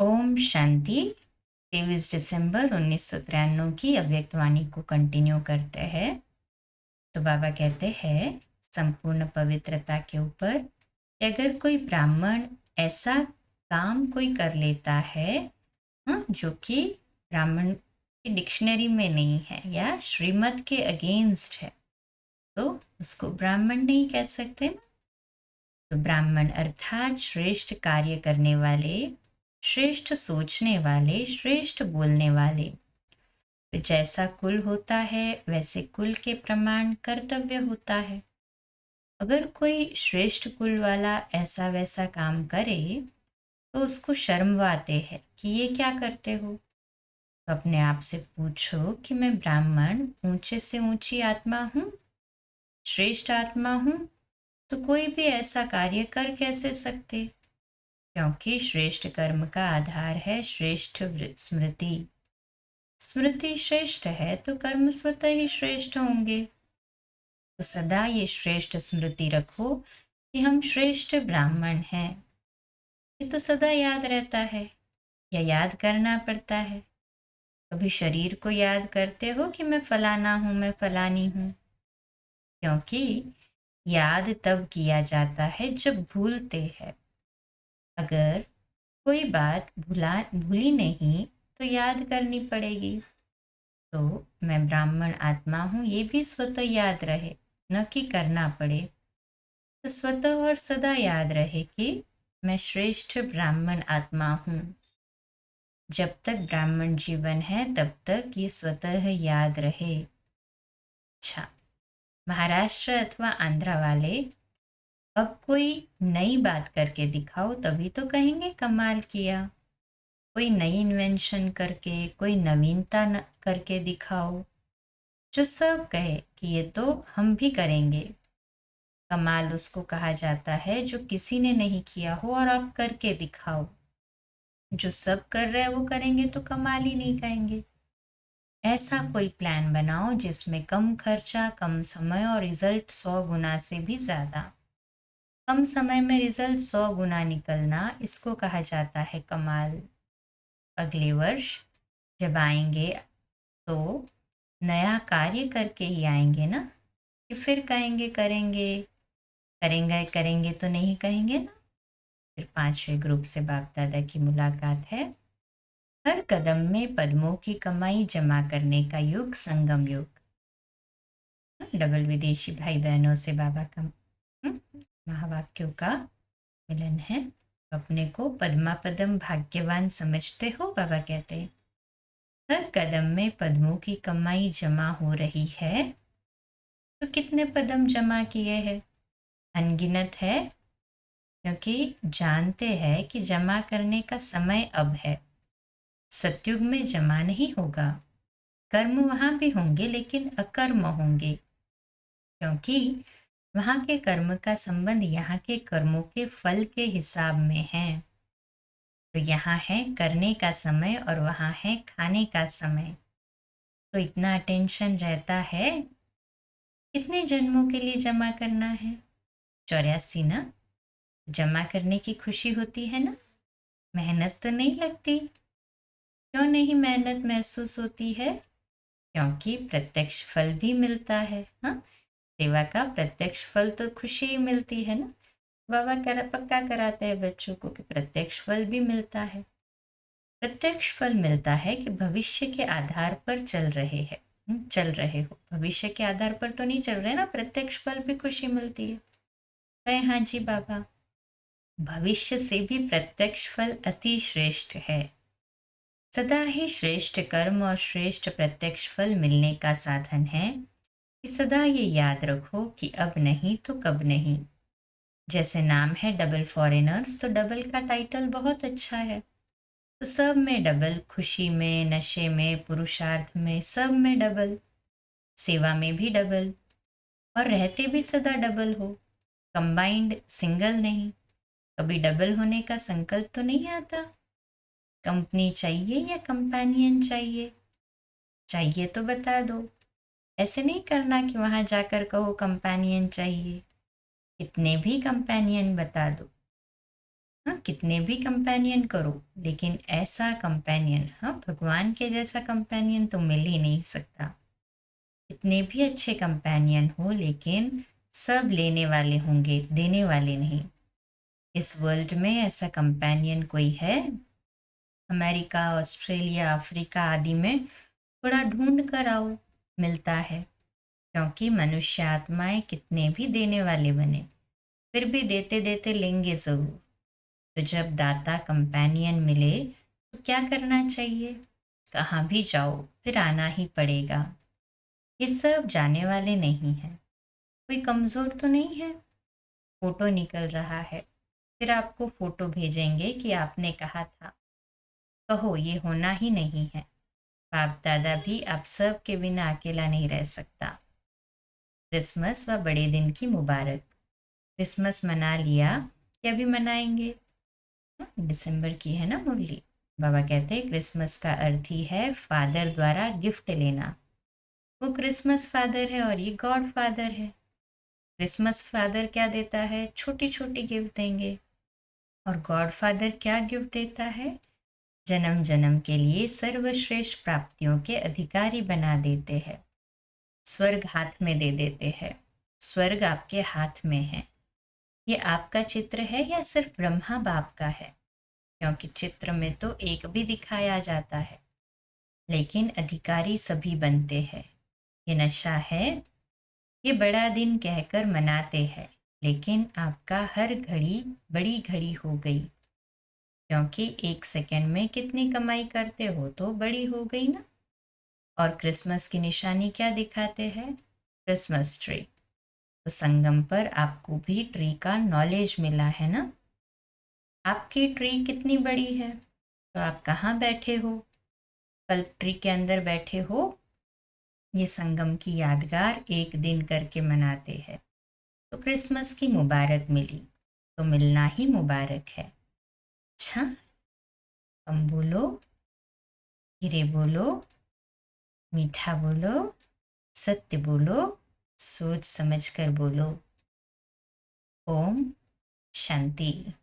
ओम शांति। 23 दिसंबर 1993 की अव्यक्त वाणी को कंटिन्यू करते हैं। तो बाबा कहते हैं संपूर्ण पवित्रता के ऊपर कि अगर कोई ब्राह्मण ऐसा काम कोई कर लेता है जो कि ब्राह्मण की डिक्शनरी में नहीं है या श्रीमत के अगेंस्ट है, तो उसको ब्राह्मण नहीं कह सकते ना। तो ब्राह्मण अर्थात श्रेष्ठ कार्य करने वाले, श्रेष्ठ सोचने वाले, श्रेष्ठ बोलने वाले। तो जैसा कुल होता है वैसे कुल के प्रमाण कर्तव्य होता है। अगर कोई श्रेष्ठ कुल वाला ऐसा वैसा काम करे तो उसको शर्मवाते हैं कि ये क्या करते हो। तो अपने आप से पूछो कि मैं ब्राह्मण ऊंचे से ऊंची आत्मा हूँ, श्रेष्ठ आत्मा हूँ, तो कोई भी ऐसा कार्य कर कैसे सकते। क्योंकि श्रेष्ठ कर्म का आधार है श्रेष्ठ स्मृति। स्मृति श्रेष्ठ है तो कर्म स्वतः ही श्रेष्ठ होंगे। तो सदा ये श्रेष्ठ स्मृति रखो कि हम श्रेष्ठ ब्राह्मण हैं। ये तो सदा याद रहता है या याद करना पड़ता है। कभी शरीर को याद करते हो कि मैं फलाना हूं, मैं फलानी हूं। क्योंकि याद तब किया जाता है जब भूलते हैं। अगर कोई बात भूली नहीं तो याद करनी पड़ेगी। तो मैं ब्राह्मण आत्मा हूं ये भी स्वतः याद रहे, न कि करना पड़े। तो स्वतः और सदा याद रहे कि मैं श्रेष्ठ ब्राह्मण आत्मा हूं। जब तक ब्राह्मण जीवन है तब तक ये स्वतः याद रहे। अच्छा, महाराष्ट्र अथवा आंध्रा वाले अब कोई नई बात करके दिखाओ तभी तो कहेंगे कमाल किया। कोई नई इन्वेंशन करके, कोई नवीनता करके दिखाओ, जो सब कहे कि ये तो हम भी करेंगे। कमाल उसको कहा जाता है जो किसी ने नहीं किया हो और आप करके दिखाओ। जो सब कर रहे हैं वो करेंगे तो कमाल ही नहीं कहेंगे। ऐसा कोई प्लान बनाओ जिसमें कम खर्चा, कम समय और रिजल्ट 100 गुना से भी ज्यादा। कम समय में रिजल्ट 100 गुना निकलना, इसको कहा जाता है कमाल। अगले वर्ष जब आएंगे तो नया कार्य करके ही आएंगे ना, कि फिर कहेंगे करेंगे, करेंगे करेंगे तो नहीं कहेंगे ना। फिर 5वें ग्रुप से बाप दादा की मुलाकात है। हर कदम में पद्मों की कमाई जमा करने का युग संगम युग। डबल विदेशी भाई बहनों से बाबा का महावाक्यों का मिलन है। अपने को पद्मा पदम भाग्यवान समझते हो, बाबा कहते हैं हर कदम में पद्मों की कमाई जमा हो रही है। तो कितने पदम जमा किए हैं? अनगिनत है, क्योंकि जानते हैं कि जमा करने का समय अब है। सतयुग में जमा नहीं होगा। कर्म वहां भी होंगे लेकिन अकर्म होंगे, क्योंकि वहां के कर्म का संबंध यहाँ के कर्मों के फल के हिसाब में है। तो यहाँ है करने का समय और वहां है खाने का समय। तो इतना टेंशन रहता है। कितने जन्मों के लिए जमा करना है? 84 ना। जमा करने की खुशी होती है ना, मेहनत तो नहीं लगती। क्यों नहीं मेहनत महसूस होती है? क्योंकि प्रत्यक्ष फल भी मिलता है। हाँ, सेवा का प्रत्यक्ष फल तो खुशी ही मिलती है ना। बाबा पक्का कराते हैं बच्चों को कि प्रत्यक्ष फल भी मिलता है। प्रत्यक्ष फल मिलता है कि भविष्य के आधार पर चल रहे हो। भविष्य के आधार पर तो नहीं चल रहे ना, प्रत्यक्ष फल भी खुशी मिलती है। कहे हाँ जी बाबा, भविष्य से भी प्रत्यक्ष फल अति श्रेष्ठ है। सदा ही श्रेष्ठ कर्म और श्रेष्ठ प्रत्यक्ष फल मिलने का साधन है कि सदा ये याद रखो कि अब नहीं तो कब नहीं। जैसे नाम है डबल फॉरेनर्स, तो डबल का टाइटल बहुत अच्छा है। तो सब में डबल, खुशी में, नशे में, पुरुषार्थ में, सब में डबल। सेवा में भी डबल, और रहते भी सदा डबल हो, कंबाइंड, सिंगल नहीं। कभी डबल होने का संकल्प तो नहीं आता। कंपनी चाहिए या कंपेनियन चाहिए? चाहिए तो बता दो। ऐसे नहीं करना कि वहां जाकर कहो कंपेनियन चाहिए। कितने भी कंपेनियन बता दो, हाँ, कितने भी कंपेनियन करो, लेकिन ऐसा कंपेनियन, हाँ, भगवान के जैसा कंपेनियन तो मिल ही नहीं सकता। कितने भी अच्छे कंपेनियन हो, लेकिन सब लेने वाले होंगे, देने वाले नहीं। इस वर्ल्ड में ऐसा कंपेनियन कोई है? अमेरिका, ऑस्ट्रेलिया, अफ्रीका आदि में थोड़ा ढूंढ कर आओ, मिलता है। क्योंकि मनुष्य आत्माएं कितने भी देने वाले बने, फिर भी देते देते लेंगे जरूर। तो जब दाता कंपेनियन मिले तो क्या करना चाहिए? कहाँ भी जाओ फिर आना ही पड़ेगा। ये सब जाने वाले नहीं हैं। कोई कमजोर तो नहीं है। फोटो निकल रहा है, फिर आपको फोटो भेजेंगे कि आपने कहा था। कहो ये होना ही नहीं है। बाप दादा भी आप सब के बिना अकेला नहीं रह सकता। क्रिसमस व बड़े दिन की मुबारक। क्रिसमस मना लिया कि अभी मनाएंगे? दिसंबर की है ना मुरली। बाबा कहते हैं क्रिसमस का अर्थ ही है फादर द्वारा गिफ्ट लेना। वो क्रिसमस फादर है और ये गॉड फादर है। क्रिसमस फादर क्या देता है? छोटी छोटी गिफ्ट देंगे। और गॉड फादर क्या गिफ्ट देता है? जन्म जन्म के लिए सर्वश्रेष्ठ प्राप्तियों के अधिकारी बना देते हैं। स्वर्ग हाथ में दे देते हैं। स्वर्ग आपके हाथ में है। ये आपका चित्र है या सिर्फ ब्रह्मा बाप का है? क्योंकि चित्र में तो एक भी दिखाया जाता है, लेकिन अधिकारी सभी बनते हैं। ये नशा है। ये बड़ा दिन कहकर मनाते हैं, लेकिन आपका हर घड़ी बड़ी घड़ी हो गई। क्योंकि एक सेकंड में कितनी कमाई करते हो तो बड़ी हो गई ना। और क्रिसमस की निशानी क्या दिखाते हैं? Christmas tree. तो संगम पर आपको भी ट्री का नॉलेज मिला है ना। आपकी ट्री कितनी बड़ी है? तो आप कहाँ बैठे हो? कल्प ट्री के अंदर बैठे हो। ये संगम की यादगार एक दिन करके मनाते हैं। तो क्रिसमस की मुबारक मिली, तो मिलना ही मुबारक है। अच्छा, कम बोलो, धीरे बोलो, मीठा बोलो, सत्य बोलो, सोच समझ कर बोलो। ओम शांति।